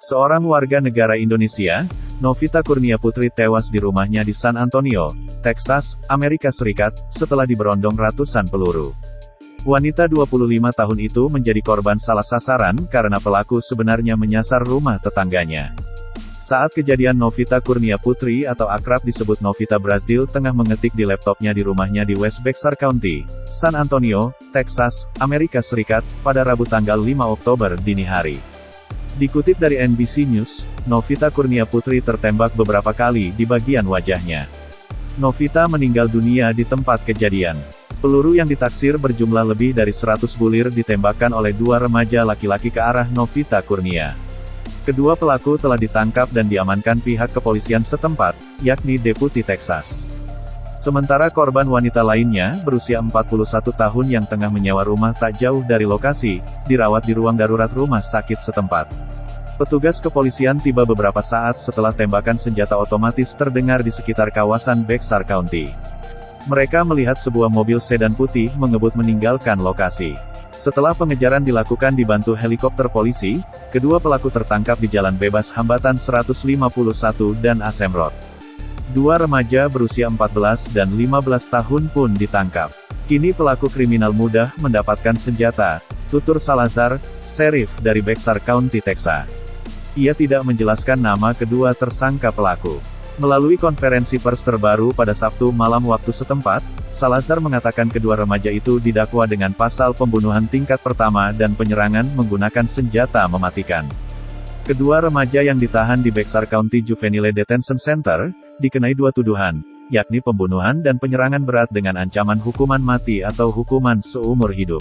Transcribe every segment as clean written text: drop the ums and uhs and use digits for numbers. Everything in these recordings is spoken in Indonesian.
Seorang warga negara Indonesia, Novita Kurnia Putri tewas di rumahnya di San Antonio, Texas, Amerika Serikat, setelah diberondong ratusan peluru. Wanita 25 tahun itu menjadi korban salah sasaran karena pelaku sebenarnya menyasar rumah tetangganya. Saat kejadian, Novita Kurnia Putri atau akrab disebut Novita Brazil tengah mengetik di laptopnya di rumahnya di West Bexar County, San Antonio, Texas, Amerika Serikat, pada Rabu tanggal 5 Oktober dini hari. Dikutip dari NBC News, Novita Kurnia Putri tertembak beberapa kali di bagian wajahnya. Novita meninggal dunia di tempat kejadian. Peluru yang ditaksir berjumlah lebih dari 100 bulir ditembakkan oleh dua remaja laki-laki ke arah Novita Kurnia. Kedua pelaku telah ditangkap dan diamankan pihak kepolisian setempat, yakni Deputi Texas. Sementara korban wanita lainnya, berusia 41 tahun yang tengah menyewa rumah tak jauh dari lokasi, dirawat di ruang darurat rumah sakit setempat. Petugas kepolisian tiba beberapa saat setelah tembakan senjata otomatis terdengar di sekitar kawasan Bexar County. Mereka melihat sebuah mobil sedan putih mengebut meninggalkan lokasi. Setelah pengejaran dilakukan dibantu helikopter polisi, kedua pelaku tertangkap di Jalan Bebas Hambatan 151 dan Asem Road. Dua remaja berusia 14 dan 15 tahun pun ditangkap. Kini pelaku kriminal mudah mendapatkan senjata, tutur Salazar, sheriff dari Bexar County, Texas. Ia tidak menjelaskan nama kedua tersangka pelaku. Melalui konferensi pers terbaru pada Sabtu malam waktu setempat, Salazar mengatakan kedua remaja itu didakwa dengan pasal pembunuhan tingkat pertama dan penyerangan menggunakan senjata mematikan. Kedua remaja yang ditahan di Bexar County Juvenile Detention Center, dikenai dua tuduhan, yakni pembunuhan dan penyerangan berat dengan ancaman hukuman mati atau hukuman seumur hidup.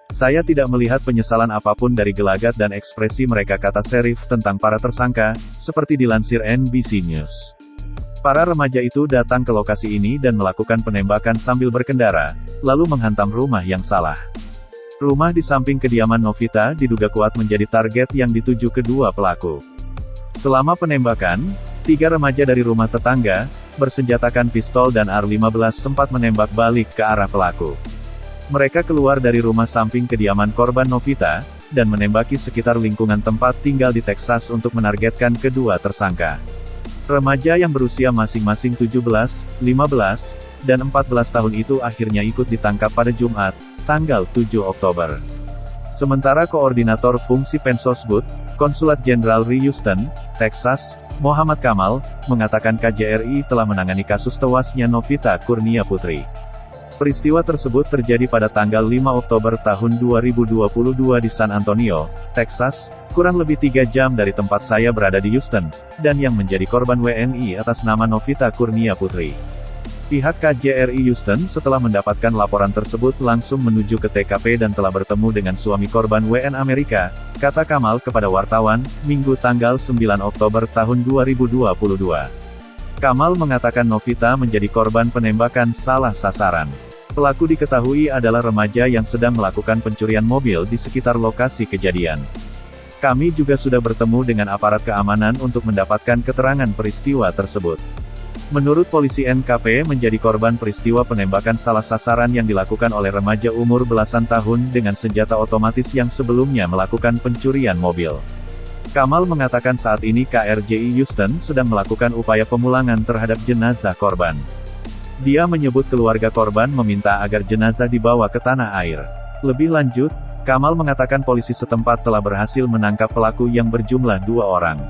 Saya tidak melihat penyesalan apapun dari gelagat dan ekspresi mereka, kata sheriff tentang para tersangka, seperti dilansir NBC News. Para remaja itu datang ke lokasi ini dan melakukan penembakan sambil berkendara, lalu menghantam rumah yang salah. Rumah di samping kediaman Novita diduga kuat menjadi target yang dituju kedua pelaku. Selama penembakan, 3 remaja dari rumah tetangga, bersenjatakan pistol dan AR-15 sempat menembak balik ke arah pelaku. Mereka keluar dari rumah samping kediaman korban Novita, dan menembaki sekitar lingkungan tempat tinggal di Texas untuk menargetkan kedua tersangka. Remaja yang berusia masing-masing 17, 15, dan 14 tahun itu akhirnya ikut ditangkap pada Jumat, tanggal 7 Oktober. Sementara Koordinator Fungsi Pensosbud, Konsulat Jenderal di Houston, Texas, Muhammad Kamal, mengatakan KJRI telah menangani kasus tewasnya Novita Kurnia Putri. Peristiwa tersebut terjadi pada tanggal 5 Oktober tahun 2022 di San Antonio, Texas, kurang lebih 3 jam dari tempat saya berada di Houston, dan yang menjadi korban WNI atas nama Novita Kurnia Putri. Pihak KJRI Houston setelah mendapatkan laporan tersebut langsung menuju ke TKP dan telah bertemu dengan suami korban WN Amerika, kata Kamal kepada wartawan, Minggu tanggal 9 Oktober tahun 2022. Kamal mengatakan Novita menjadi korban penembakan salah sasaran. Pelaku diketahui adalah remaja yang sedang melakukan pencurian mobil di sekitar lokasi kejadian. Kami juga sudah bertemu dengan aparat keamanan untuk mendapatkan keterangan peristiwa tersebut. Menurut polisi, NKP menjadi korban peristiwa penembakan salah sasaran yang dilakukan oleh remaja umur belasan tahun dengan senjata otomatis yang sebelumnya melakukan pencurian mobil. Kamal mengatakan saat ini KRJI Houston sedang melakukan upaya pemulangan terhadap jenazah korban. Dia menyebut keluarga korban meminta agar jenazah dibawa ke tanah air. Lebih lanjut, Kamal mengatakan polisi setempat telah berhasil menangkap pelaku yang berjumlah 2 orang.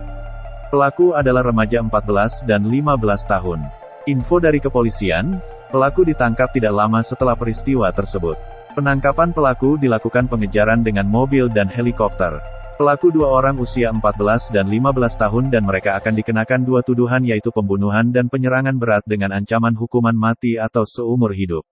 Pelaku adalah remaja 14 dan 15 tahun. Info dari kepolisian, pelaku ditangkap tidak lama setelah peristiwa tersebut. Penangkapan pelaku dilakukan pengejaran dengan mobil dan helikopter. Pelaku 2 orang usia 14 dan 15 tahun dan mereka akan dikenakan 2 tuduhan, yaitu pembunuhan dan penyerangan berat dengan ancaman hukuman mati atau seumur hidup.